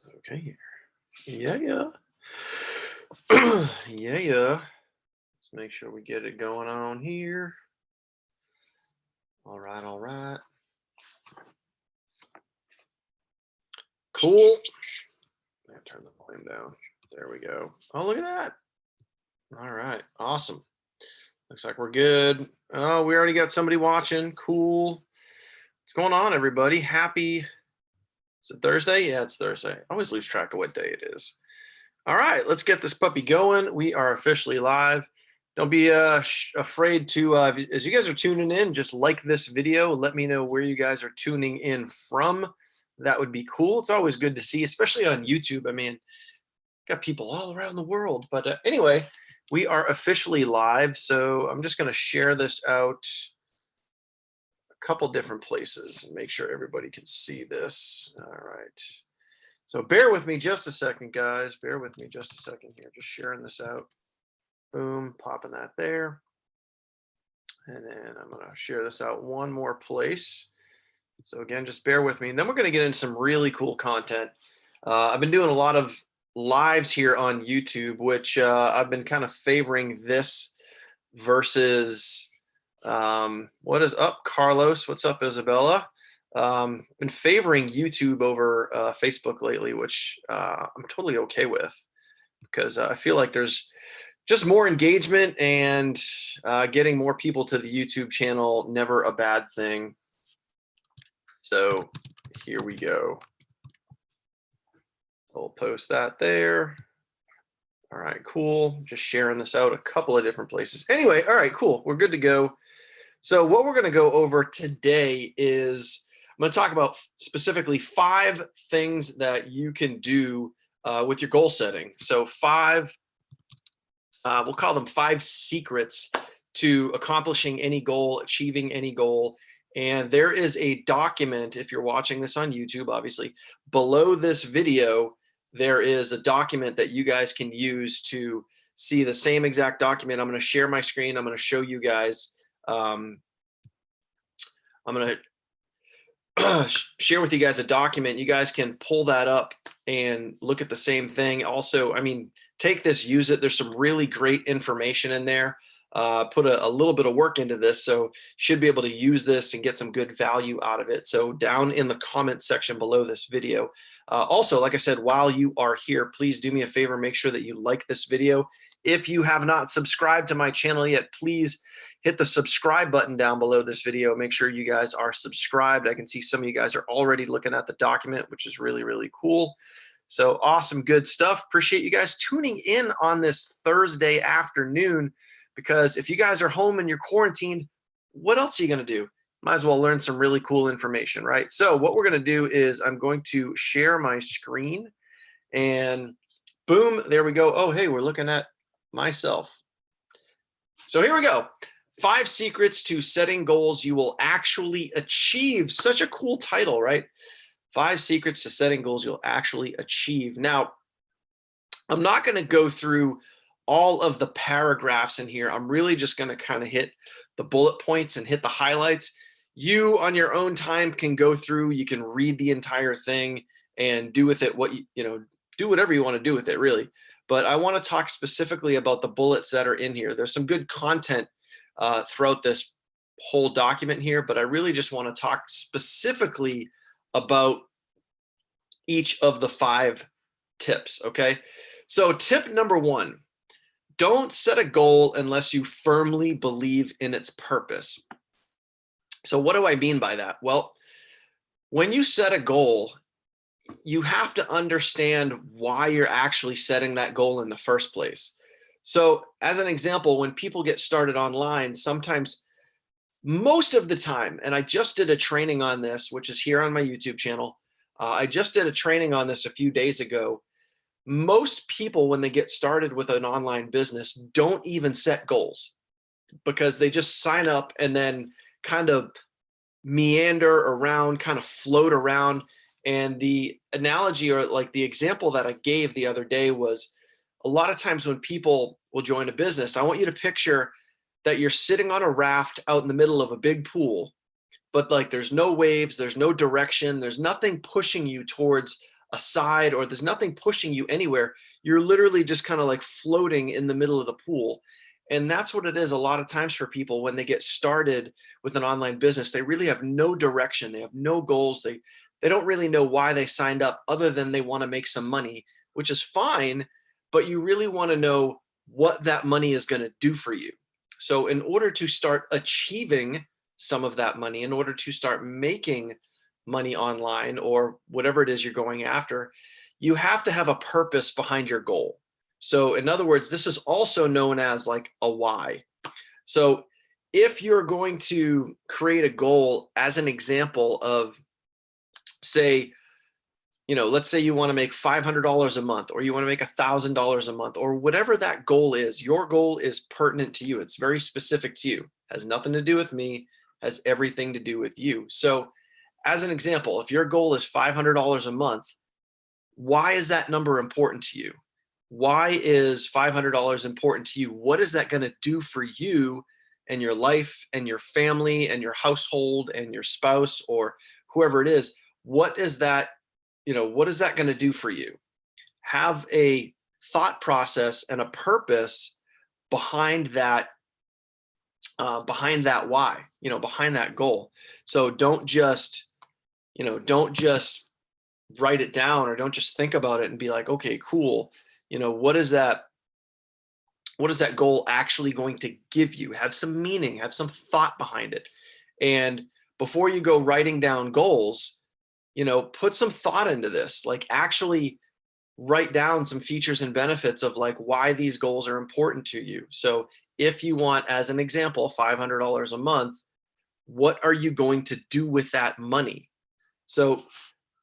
Okay here. Yeah. Yeah. Let's make sure we get it going on here. All right. Cool. I'm gonna turn the volume down. There we go. Oh, look at that. All right. Awesome. Looks like we're good. Oh, we already got somebody watching. Cool. What's going on, everybody? Happy, is it Thursday? Yeah, it's Thursday. I always lose track of what day it is. All right, let's get this puppy going. We are officially live. Don't be afraid to, as you guys are tuning in, just like this video. Let me know where you guys are tuning in from. That would be cool. It's always good to see, especially on YouTube. I mean, got people all around the world. But anyway, we are officially live. So I'm just going to share this out a couple different places and make sure everybody can see this. All right. So bear with me just a second, guys. Bear with me just a second here. Just sharing this out. Boom, popping that there. And then I'm going to share this out one more place. So again, just bear with me. And then we're going to get into some really cool content. I've been doing a lot of lives here on YouTube, which I've been kind of favoring this versus what is up, Carlos? What's up, Isabella? Been favoring YouTube over Facebook lately, which I'm totally okay with, because I feel like there's just more engagement, and getting more people to the YouTube channel, never a bad thing. So here we go. I'll post that there. All right, cool. Just sharing this out a couple of different places. Anyway, all right, cool. We're good to go. So what we're going to go over today is I'm going to talk about specifically 5 things that you can do with your goal setting. So 5, we'll call them 5 secrets to accomplishing any goal, achieving any goal. And there is a document, if you're watching this on YouTube, obviously, below this video, there is a document that you guys can use to see the same exact document. I'm going to share my screen. I'm going to show you guys. I'm going to share with you guys a document. You guys can pull that up and look at the same thing. Also, I mean, take this, use it. There's some really great information in there. Put a little bit of work into this, so should be able to use this and get some good value out of it. So down in the comment section below this video. Also, like I said, while you are here, please do me a favor, make sure that you like this video. If you have not subscribed to my channel yet, please hit the subscribe button down below this video. Make sure you guys are subscribed. I can see some of you guys are already looking at the document, which is really, really cool. So awesome, good stuff. Appreciate you guys tuning in on this Thursday afternoon, because if you guys are home and you're quarantined, what else are you going to do? Might as well learn some really cool information, right? So what we're going to do is I'm going to share my screen, and boom, there we go. Oh, hey, we're looking at myself. So here we go. 5 secrets to setting goals you will actually achieve. Such a cool title, right? 5 secrets to setting goals you'll actually achieve. Now, I'm not going to go through all of the paragraphs in here. I'm really just going to kind of hit the bullet points and hit the highlights. You on your own time can go through, you can read the entire thing and do with it what you know, do whatever you want to do with it, really. But I want to talk specifically about the bullets that are in here. There's some good content throughout this whole document here, but I really just want to talk specifically about each of the 5 tips, okay? So tip number 1, don't set a goal unless you firmly believe in its purpose. So what do I mean by that? Well, when you set a goal, you have to understand why you're actually setting that goal in the first place. So as an example, when people get started online, sometimes, most of the time, and I just did a training on this, which is here on my YouTube channel. I just did a training on this a few days ago. Most people, when they get started with an online business, don't even set goals, because they just sign up and then kind of meander around, kind of float around. And the analogy, or like the example that I gave the other day, was a lot of times when people will join a business, I want you to picture that you're sitting on a raft out in the middle of a big pool, but like there's no waves, there's no direction, there's nothing pushing you towards side, or there's nothing pushing you anywhere. You're literally just kind of like floating in the middle of the pool. And that's what it is a lot of times for people when they get started with an online business. They really have no direction. They have no goals. They don't really know why they signed up, other than they want to make some money, which is fine, but you really want to know what that money is going to do for you. So in order to start achieving some of that money, in order to start making money online or whatever it is you're going after, you have to have a purpose behind your goal. So in other words, this is also known as like a why. So if you're going to create a goal as an example of, say, let's say you want to make $500 a month, or you want to make $1,000 a month, or whatever that goal is, your goal is pertinent to you. It's very specific to you, has nothing to do with me, has everything to do with you. So as an example, if your goal is $500 a month, why is that number important to you? Why is $500 important to you? What is that going to do for you and your life and your family and your household and your spouse or whoever it is? What is that, what is that going to do for you? Have a thought process and a purpose behind that why, behind that goal. So don't just write it down, or don't just think about it and be like, okay, cool. What is that goal actually going to give you? Have some meaning, have some thought behind it. And before you go writing down goals, put some thought into this, like actually write down some features and benefits of like why these goals are important to you. So if you want, as an example, $500 a month, what are you going to do with that money? So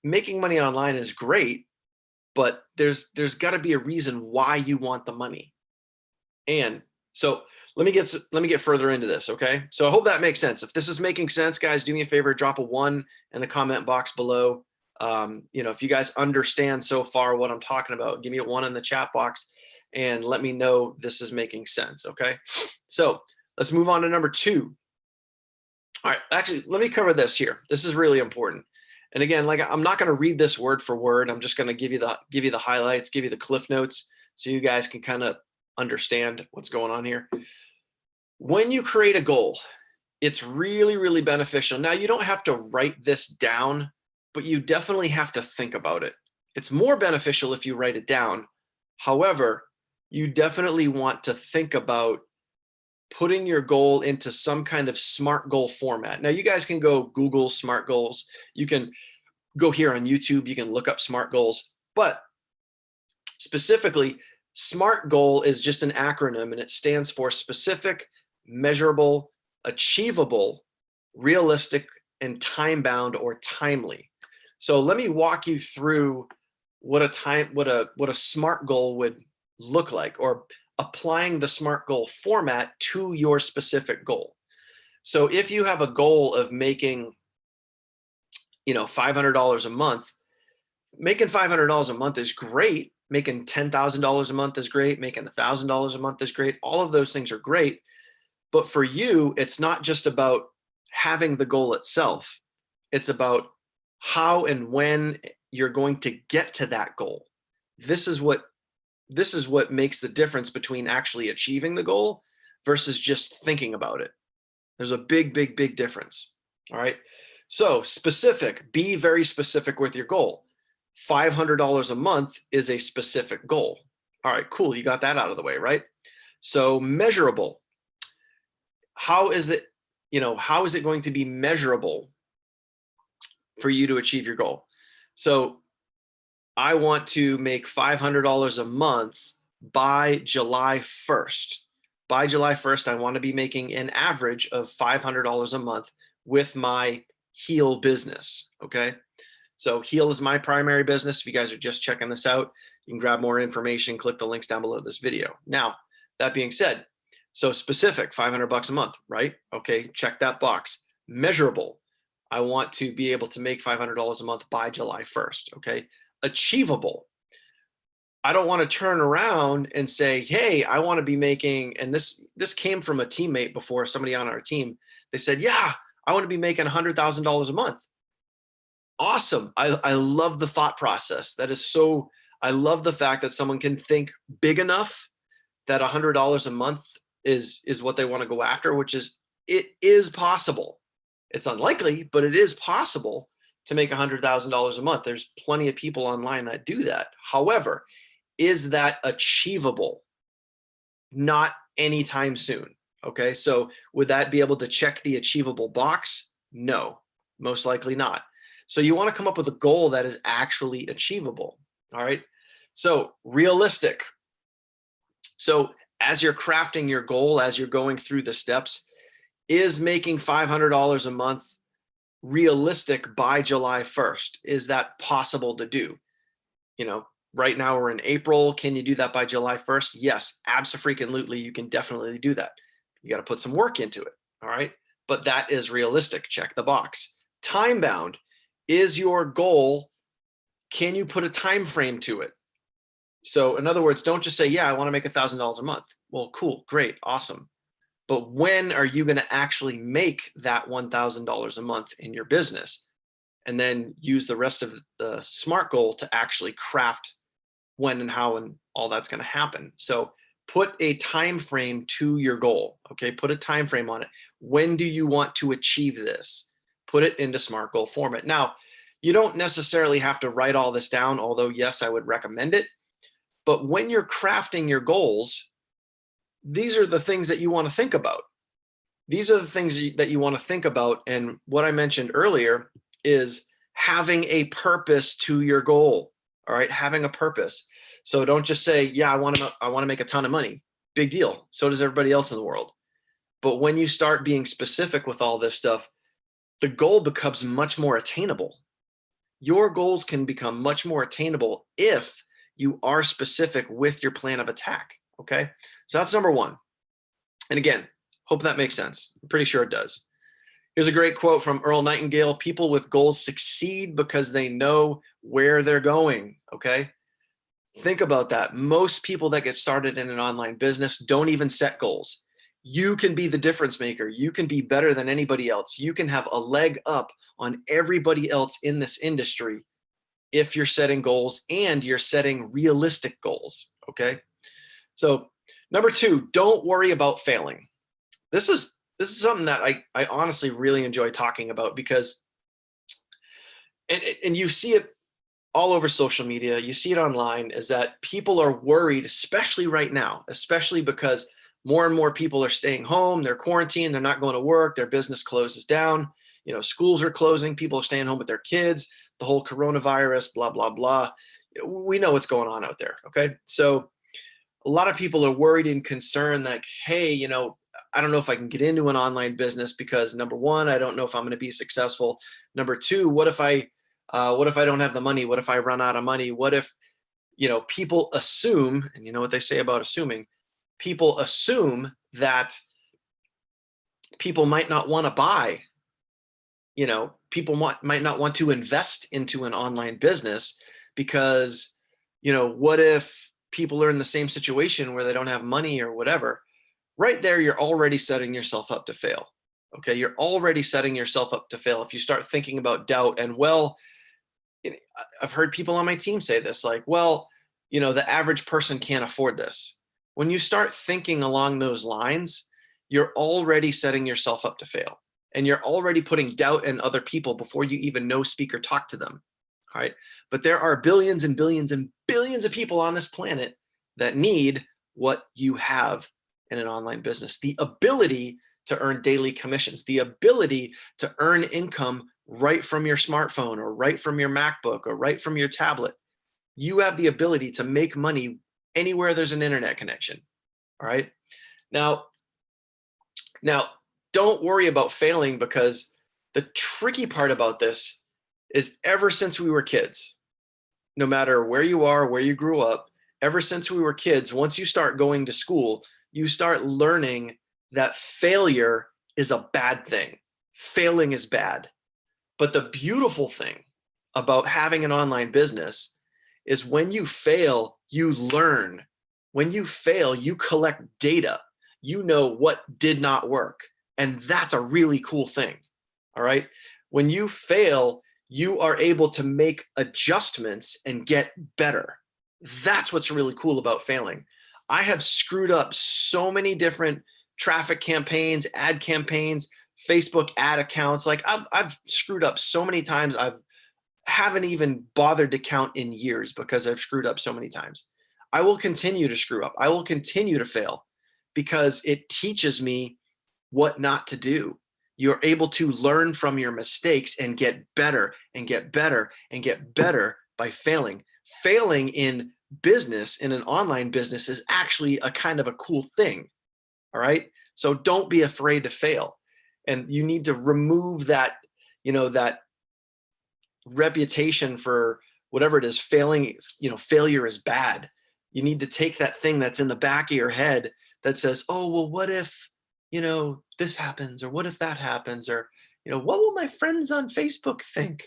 making money online is great, but there's got to be a reason why you want the money. And so let me get further into this, okay? So I hope that makes sense. If this is making sense, guys, do me a favor, drop a 1 in the comment box below. If you guys understand so far what I'm talking about, give me a 1 in the chat box and let me know this is making sense, okay? So let's move on to number 2. All right, actually, let me cover this here. This is really important. And again, like, I'm not going to read this word for word. I'm just going to give you the highlights, give you the cliff notes, so you guys can kind of understand what's going on here. When you create a goal, it's really, really beneficial. Now, you don't have to write this down, but you definitely have to think about it. It's more beneficial if you write it down. However, you definitely want to think about putting your goal into some kind of SMART goal format. Now, you guys can go Google SMART goals. You can go here on YouTube. You can look up SMART goals. But specifically, SMART goal is just an acronym, and it stands for specific, measurable, achievable, realistic, and time-bound or timely. So let me walk you through what a SMART goal would look like, or applying the SMART goal format to your specific goal. So if you have a goal of making, $500 a month, making $500 a month is great. Making $10,000 a month is great. Making $1,000 a month is great. All of those things are great. But for you, it's not just about having the goal itself. It's about how and when you're going to get to that goal. This is what makes the difference between actually achieving the goal versus just thinking about it. There's a big, big, big difference. All right. So specific, be very specific with your goal. $500 a month is a specific goal. All right, cool. You got that out of the way, right? So measurable. How is it going to be measurable for you to achieve your goal? So I want to make $500 a month by July 1st. By July 1st, I want to be making an average of $500 a month with my Heal business, okay? So Heal is my primary business. If you guys are just checking this out, you can grab more information, click the links down below this video. Now, that being said, so specific, $500 a month, right? Okay, check that box. Measurable, I want to be able to make $500 a month by July 1st, okay? Achievable, I don't want to turn around and say, hey, I want to be making, and this came from a teammate before, somebody on our team. They said, yeah, I want to be making $100,000 a month. awesome. I love the thought process. That is so, I love the fact that someone can think big enough that $100 a month is what they want to go after, which is, it is possible. It's unlikely, but it is possible to make $100,000 a month. There's plenty of people online that do that. However, is that achievable? Not anytime soon. Okay, so would that be able to check the achievable box? No, most likely not. So you want to come up with a goal that is actually achievable. All right, so realistic. So as you're crafting your goal, as you're going through the steps, is making $500 a month realistic by July 1st? Is that possible to do? You know, right now we're in April. Can you do that by July 1st? Yes, abso-freaking-lutely, you can definitely do that. You got to put some work into it. All right, but that is realistic. Check the box. Time bound. Is your goal, can you put a time frame to it? So in other words, don't just say, yeah, I want to make $1,000 a month. Well, cool, great, awesome. But when are you going to actually make that $1,000 a month in your business? And then use the rest of the SMART goal to actually craft when and how and all that's going to happen. So put a time frame to your goal. Okay, put a time frame on it. When do you want to achieve this? Put it into SMART goal format. Now, you don't necessarily have to write all this down, although yes, I would recommend it. But when you're crafting your goals, these are the things that you want to think about. These are the things that you want to think about. And what I mentioned earlier is having a purpose to your goal. All right, having a purpose. So don't just say, yeah, I want to make a ton of money. Big deal. So does everybody else in the world. But when you start being specific with all this stuff, the goal becomes much more attainable. Your goals can become much more attainable if you are specific with your plan of attack. Okay, so that's number one. And again, hope that makes sense. I'm pretty sure it does. Here's a great quote from Earl Nightingale. People with goals succeed because they know where they're going. Okay, think about that. Most people that get started in an online business don't even set goals. You can be the difference maker. You can be better than anybody else. You can have a leg up on everybody else in this industry if you're setting goals and you're setting realistic goals. Okay, so number two, don't worry about failing. This is something that I honestly really enjoy talking about because, and you see it all over social media, you see it online, is that people are worried, especially right now, especially because more and more people are staying home, they're quarantined, they're not going to work, their business closes down, you know, schools are closing, people are staying home with their kids, the whole coronavirus, blah, blah, blah. We know what's going on out there, okay? So a lot of people are worried and concerned that, hey, you know, I don't know if I can get into an online business because number one, I don't know if I'm going to be successful. Number two, what if I don't have the money? What if I run out of money? What if, you know, people assume, and you know what they say about assuming, people assume that people might not want to buy, you know, people might not want to invest into an online business because, you know, what if people are in the same situation where they don't have money or whatever? Right there, you're already setting yourself up to fail. Okay, you're already setting yourself up to fail if you start thinking about doubt. And well, I've heard people on my team say this, like, well, you know, the average person can't afford this. When you start thinking along those lines, you're already setting yourself up to fail. And you're already putting doubt in other people before you even know, speak, or talk to them. All right. But there are billions and billions and billions of people on this planet that need what you have in an online business. The ability to earn daily commissions, the ability to earn income right from your smartphone or right from your MacBook or right from your tablet. You have the ability to make money anywhere there's an internet connection. All right. Now, don't worry about failing, because the tricky part about this is ever since we were kids, no matter where you are, where you grew up, ever since we were kids, once you start going to school, you start learning that failure is a bad thing. Failing is bad. But the beautiful thing about having an online business is when you fail, you learn. When you fail, you collect data. You know what did not work. And that's a really cool thing. All right. When you fail, you are able to make adjustments and get better. That's what's really cool about failing. I have screwed up so many different traffic campaigns, ad campaigns, Facebook ad accounts. Like I've screwed up so many times. Haven't even bothered to count in years because I've screwed up so many times. I will continue to screw up. I will continue to fail because it teaches me what not to do. You're able to learn from your mistakes and get better and get better and get better by failing. Failing in business, in an online business, is actually a kind of a cool thing. All right. So don't be afraid to fail. And you need to remove that, that reputation for whatever it is, failing, failure is bad. You need to take that thing that's in the back of your head that says, oh, well, what if, this happens, or what if that happens, or, what will my friends on Facebook think?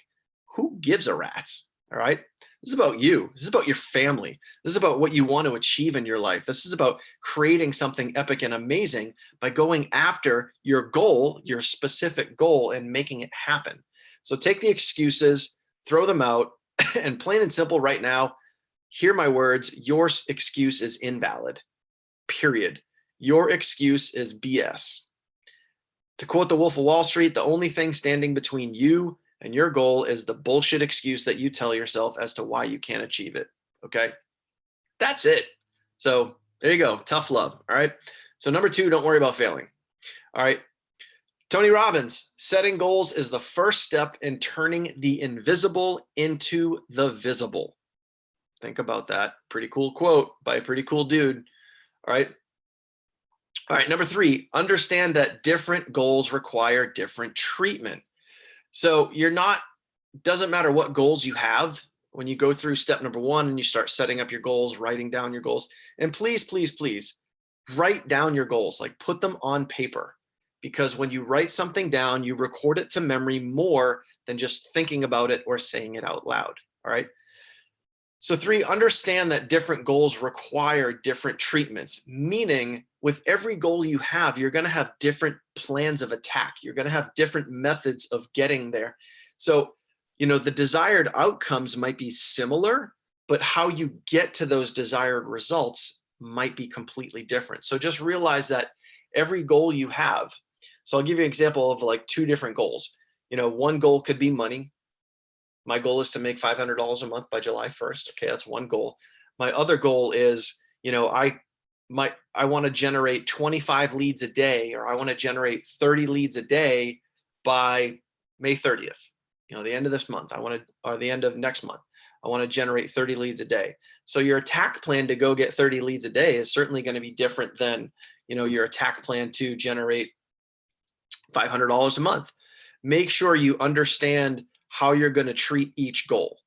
Who gives a rat's? All right. This is about you. This is about your family. This is about what you want to achieve in your life. This is about creating something epic and amazing by going after your goal, your specific goal, and making it happen. So take the excuses, throw them out, and plain and simple right now, hear my words, your excuse is invalid, period. Your excuse is BS. To quote the Wolf of Wall Street, the only thing standing between you and your goal is the bullshit excuse that you tell yourself as to why you can't achieve it, okay? That's it. So there you go, tough love, all right? So number 2, don't worry about failing, all right? Tony Robbins, setting goals is the first step in turning the invisible into the visible. Think about that. Pretty cool quote by a pretty cool dude. All right. All right. Number 3, understand that different goals require different treatment. So doesn't matter what goals you have when you go through step number 1 and you start setting up your goals, writing down your goals. And please, please, please write down your goals, like put them on paper. Because when you write something down, you record it to memory more than just thinking about it or saying it out loud, all right? So 3, understand that different goals require different treatments, meaning with every goal you have, you're gonna have different plans of attack. You're gonna have different methods of getting there. So, the desired outcomes might be similar, but how you get to those desired results might be completely different. So just realize that every goal you have, so I'll give you an example of like 2 different goals. One goal could be money. My goal is to make $500 a month by July 1st. Okay, that's one goal. My other goal is, I want to generate 25 leads a day, or I want to generate 30 leads a day by May 30th. The end of this month, or the end of next month, I want to generate 30 leads a day. So your attack plan to go get 30 leads a day is certainly going to be different than, your attack plan to generate $500 a month. Make sure you understand how you're going to treat each goal.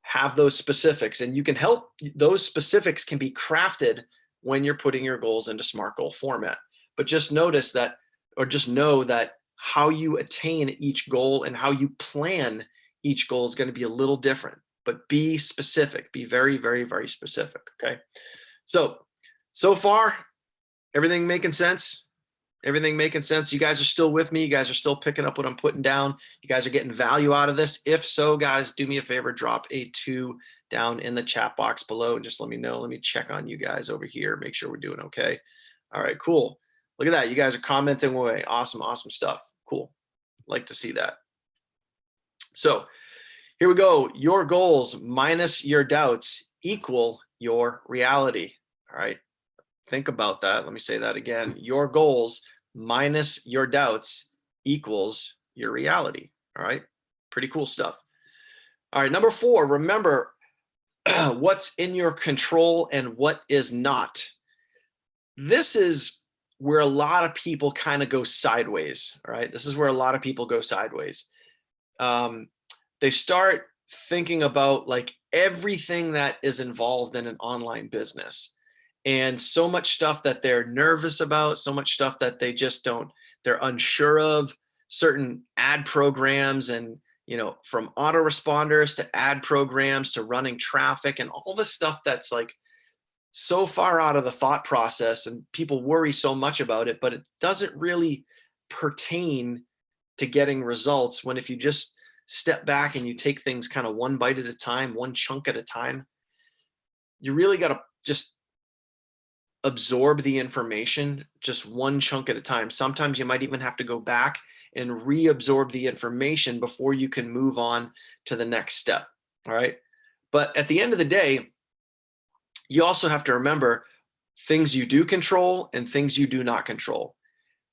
Have those specifics, and you can help. Those specifics can be crafted when you're putting your goals into SMART goal format. But just notice that, or just know that how you attain each goal and how you plan each goal is going to be a little different. But be specific. Be very, very, very specific. Okay. So far, everything making sense? Everything making sense? You guys are still with me. You guys are still picking up what I'm putting down. You guys are getting value out of this. If so, guys, do me a favor, drop a 2 down in the chat box below and just let me know. Let me check on you guys over here. Make sure we're doing okay. All right, cool. Look at that. You guys are commenting away. Awesome, awesome stuff. Cool. Like to see that. So here we go. Your goals minus your doubts equal your reality. All right. Think about that. Let me say that again. Your goals minus your doubts equals your reality. All right. Pretty cool stuff. All right. Number 4, remember what's in your control and what is not. This is where a lot of people kind of go sideways. All right. This is where a lot of people go sideways. They start thinking about like everything that is involved in an online business. And so much stuff that they're nervous about, so much stuff that they just they're unsure of, certain ad programs and, from autoresponders to ad programs to running traffic and all the stuff that's like so far out of the thought process, and people worry so much about it, but it doesn't really pertain to getting results when if you just step back and you take things kind of one bite at a time, one chunk at a time, you really got to just absorb the information just one chunk at a time. Sometimes you might even have to go back and reabsorb the information before you can move on to the next step. All right. But at the end of the day, you also have to remember things you do control and things you do not control.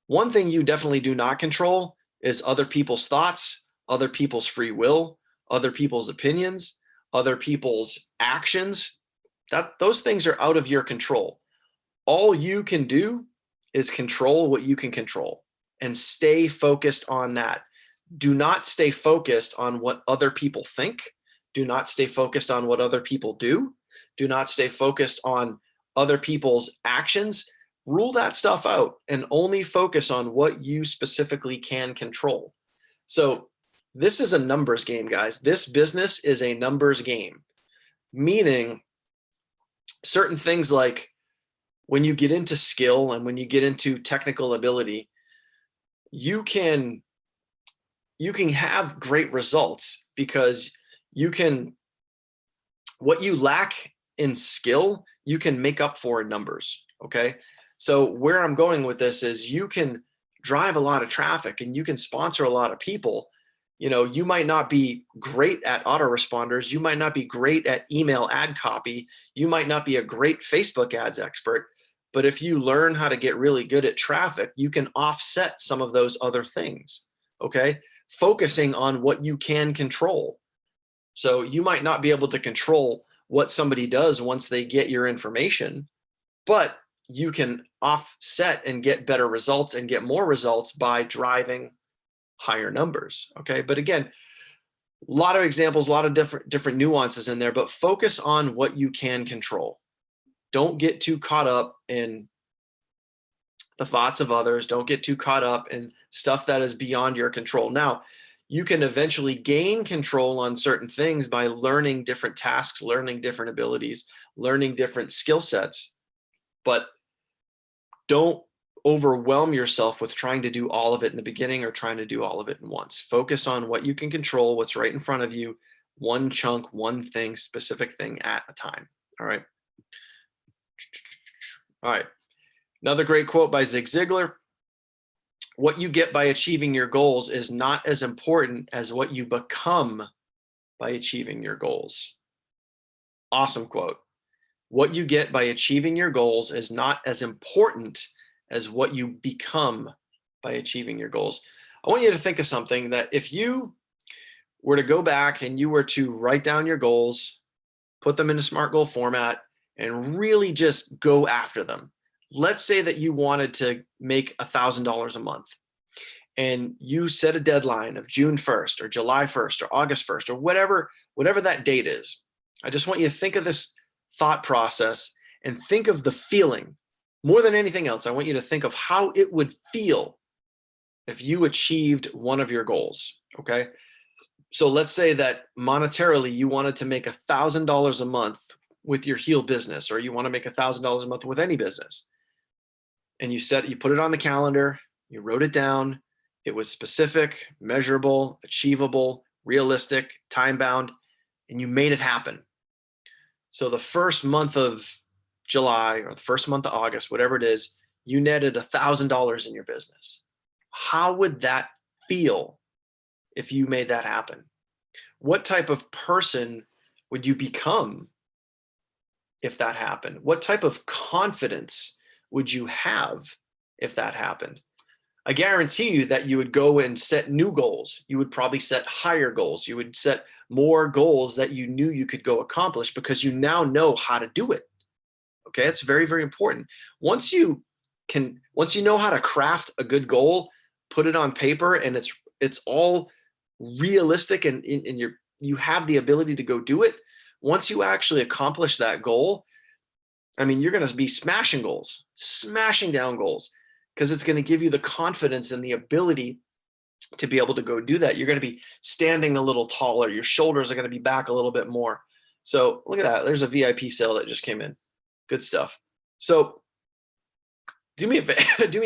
One thing you definitely do not control is other people's thoughts, other people's free will, other people's opinions, other people's actions. Those things are out of your control. All you can do is control what you can control and stay focused on that. Do not stay focused on what other people think. Do not stay focused on what other people do. Do not stay focused on other people's actions. Rule that stuff out and only focus on what you specifically can control. So this is a numbers game, guys. This business is a numbers game, meaning certain things like when you get into skill and when you get into technical ability, you can have great results because what you lack in skill, you can make up for in numbers, okay? So where I'm going with this is you can drive a lot of traffic and you can sponsor a lot of people. You might not be great at autoresponders. You might not be great at email ad copy. You might not be a great Facebook ads expert. But if you learn how to get really good at traffic, you can offset some of those other things, okay? Focusing on what you can control. So you might not be able to control what somebody does once they get your information, but you can offset and get better results and get more results by driving higher numbers, okay? But again, a lot of examples, a lot of different nuances in there, but focus on what you can control. Don't get too caught up in the thoughts of others. Don't get too caught up in stuff that is beyond your control. Now, you can eventually gain control on certain things by learning different tasks, learning different abilities, learning different skill sets, but don't overwhelm yourself with trying to do all of it in the beginning or trying to do all of it in once. Focus on what you can control, what's right in front of you, one chunk, one thing, specific thing at a time. All right. All right. Another great quote by Zig Ziglar. What you get by achieving your goals is not as important as what you become by achieving your goals. Awesome quote. What you get by achieving your goals is not as important as what you become by achieving your goals. I want you to think of something that if you were to go back and you were to write down your goals, put them in a SMART goal format, and really just go after them. Let's say that you wanted to make $1,000 a month and you set a deadline of June 1st or July 1st or August 1st or whatever that date is. I just want you to think of this thought process and think of the feeling. More than anything else, I want you to think of how it would feel if you achieved one of your goals, okay? So let's say that monetarily you wanted to make $1,000 a month with your heel business, or you want to make $1,000 a month with any business. And you put it on the calendar, you wrote it down, it was specific, measurable, achievable, realistic, time-bound, and you made it happen. So the first month of July or the first month of August, whatever it is, you netted $1,000 in your business. How would that feel if you made that happen? What type of person would you become if that happened? What type of confidence would you have if that happened? I guarantee you that you would go and set new goals. You would probably set higher goals. You would set more goals that you knew you could go accomplish because you now know how to do it. Okay, it's very, very important. Once you know how to craft a good goal, put it on paper, and it's all realistic, and you have the ability to go do it. Once you actually accomplish that goal, I mean, you're going to be smashing goals, smashing down goals, because it's going to give you the confidence and the ability to be able to go do that. You're going to be standing a little taller. Your shoulders are going to be back a little bit more. So look at that. There's a VIP sale that just came in. Good stuff. So do me a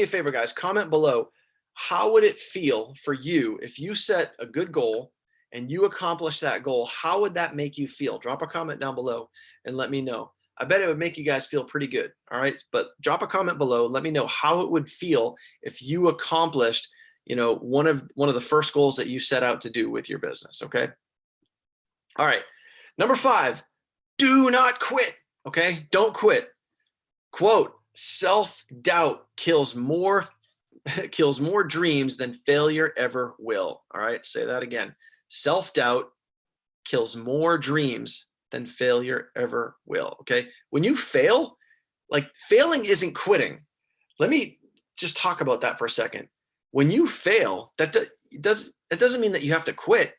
favor, guys. Comment below. How would it feel for you if you set a good goal and you accomplish that goal, how would that make you feel? Drop a comment down below and let me know. I bet it would make you guys feel pretty good. All right. But drop a comment below. Let me know how it would feel if you accomplished, you know, one of the first goals that you set out to do with your business. Okay. All right. Number 5, do not quit. Okay. Don't quit. Quote, self-doubt kills more dreams than failure ever will. All right. Say that again. Self-doubt kills more dreams than failure ever will. Okay. When you fail, like failing isn't quitting. Let me just talk about that for a second. When you fail, that doesn't mean that you have to quit.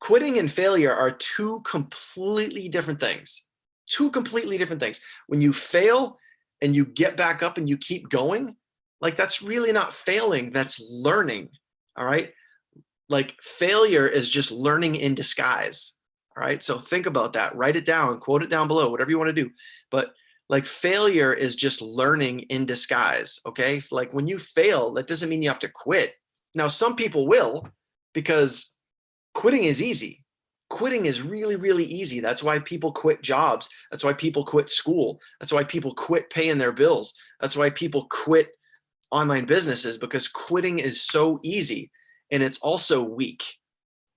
Quitting and failure are two completely different things. Two completely different things. When you fail and you get back up and you keep going, like that's really not failing, that's learning. All right. Like failure is just learning in disguise. All right. So think about that, write it down, quote it down below, whatever you want to do. But like failure is just learning in disguise. Okay. Like when you fail, that doesn't mean you have to quit. Now, some people will, because quitting is easy. Quitting is really, really easy. That's why people quit jobs. That's why people quit school. That's why people quit paying their bills. That's why people quit online businesses, because quitting is so easy and it's also weak.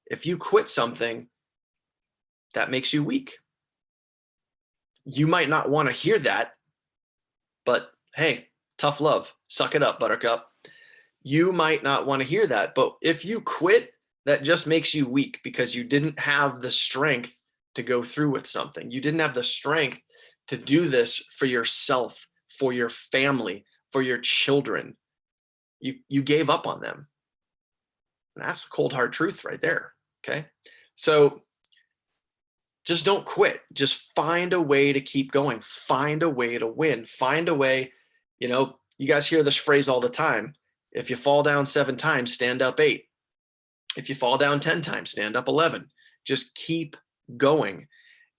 If you quit something, that makes you weak. You might not want to hear that, but hey, tough love, suck it up, buttercup. You might not want to hear that, but if you quit, that just makes you weak because you didn't have the strength to go through with something. You didn't have the strength to do this for yourself, for your family, for your children. You gave up on them. And that's the cold hard truth right there. Okay. So just don't quit. Just find a way to keep going. Find a way to win. Find a way. You know, you guys hear this phrase all the time. If you fall down 7 times, stand up 8. If you fall down 10 times, stand up 11. Just keep going.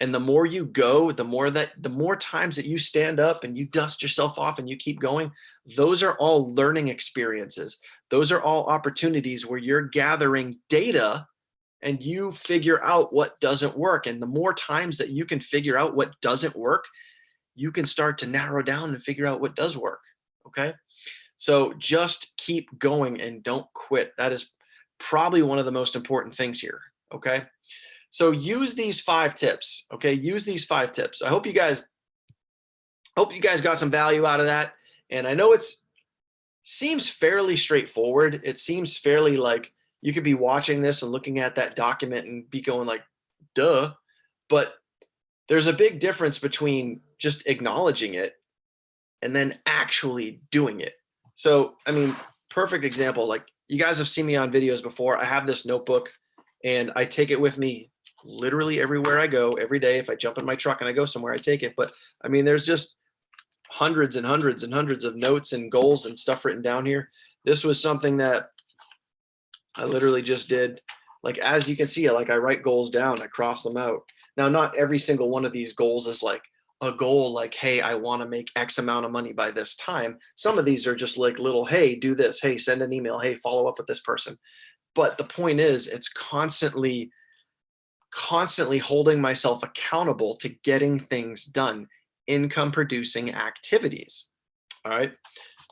And the more you go, the more times that you stand up and you dust yourself off and you keep going, those are all learning experiences. Those are all opportunities where you're gathering data and you figure out what doesn't work. And the more times that you can figure out what doesn't work, you can start to narrow down and figure out what does work. Okay. So just keep going and don't quit. That is probably one of the most important things here. Okay. So use these 5 tips. Okay. Use these 5 tips. I hope you guys got some value out of that. And I know seems fairly straightforward. It seems fairly like you could be watching this and looking at that document and be going like, duh. But there's a big difference between just acknowledging it and then actually doing it. So, I mean, perfect example, like you guys have seen me on videos before. I have this notebook and I take it with me literally everywhere I go. Every day, if I jump in my truck and I go somewhere, I take it. But I mean, there's just hundreds and hundreds and hundreds of notes and goals and stuff written down here. This was something that I literally just did. Like, as you can see, like I write goals down, I cross them out. Now, not every single one of these goals is like a goal like, hey, I want to make X amount of money by this time. Some of these are just like little, hey, do this. Hey, send an email. Hey, follow up with this person. But the point is, it's constantly holding myself accountable to getting things done, income producing activities. All right.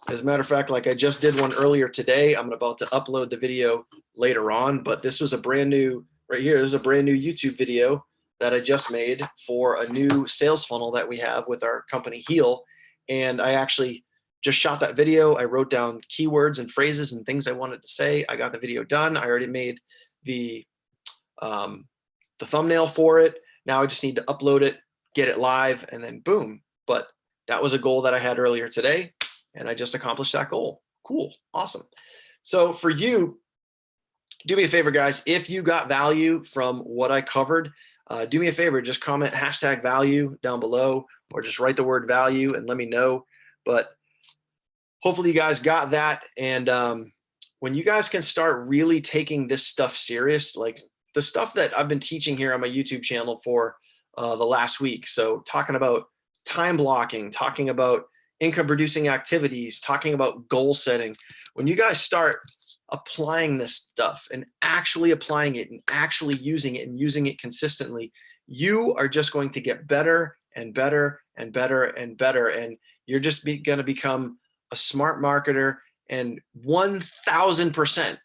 As a matter of fact, like I just did one earlier today. I'm about to upload the video later on, but this was a brand new, right here, this is a brand new YouTube video that I just made for a new sales funnel that we have with our company Heal. And I actually just shot that video. I wrote down keywords and phrases and things I wanted to say. I got the video done. I already made the thumbnail for it. Now I just need to upload it, get it live, and then boom. But that was a goal that I had earlier today, and I just accomplished that goal. Cool, awesome. So for you, do me a favor, guys. If you got value from what I covered, do me a favor, just comment #value down below, or just write the word value and let me know. But hopefully you guys got that. And when you guys can start really taking this stuff serious, like the stuff that I've been teaching here on my YouTube channel for the last week. So talking about time blocking, talking about income producing activities, talking about goal setting. When you guys start applying this stuff and actually applying it and actually using it and using it consistently, you are just going to get better and better and better and better. And you're just going to become a smart marketer. And 1000%,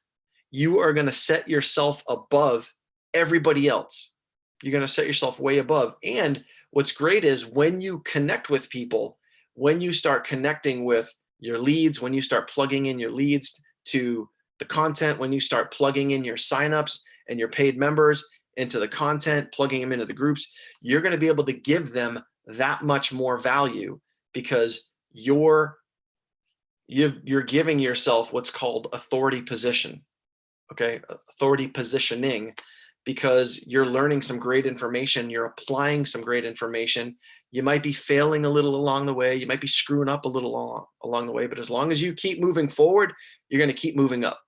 you are going to set yourself above everybody else. You're going to set yourself way above. And what's great is when you connect with people, when you start connecting with your leads, when you start plugging in your leads to the content, when you start plugging in your signups and your paid members into the content, plugging them into the groups, you're going to be able to give them that much more value because you're giving yourself what's called authority position. Okay, authority positioning, because you're learning some great information, you're applying some great information. You might be failing a little along the way, you might be screwing up a little along the way, but as long as you keep moving forward, you're going to keep moving up.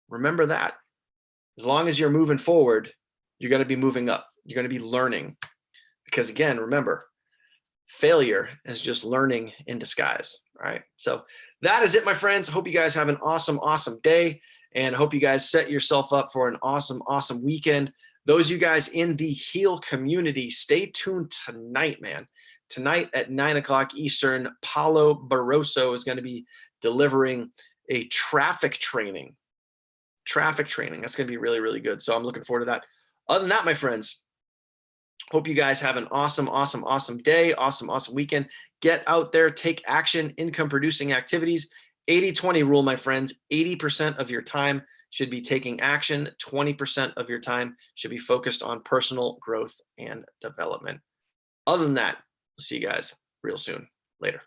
Remember that. As long as you're moving forward, you're going to be moving up. You're going to be learning. Because again, remember, failure is just learning in disguise, right? So that is it, my friends. Hope you guys have an awesome, awesome day, and hope you guys set yourself up for an awesome, awesome weekend. Those of you guys in the Heal community, stay tuned tonight, man. Tonight at 9 o'clock Eastern, Paulo Barroso is going to be delivering a traffic training. That's going to be really, really good. So I'm looking forward to that. Other than that, my friends, hope you guys have an awesome, awesome, awesome day, awesome, awesome weekend. Get out there, take action, income producing activities. 80-20 rule, my friends. 80% of your time should be taking action. 20% of your time should be focused on personal growth and development. Other than that, we'll see you guys real soon. Later.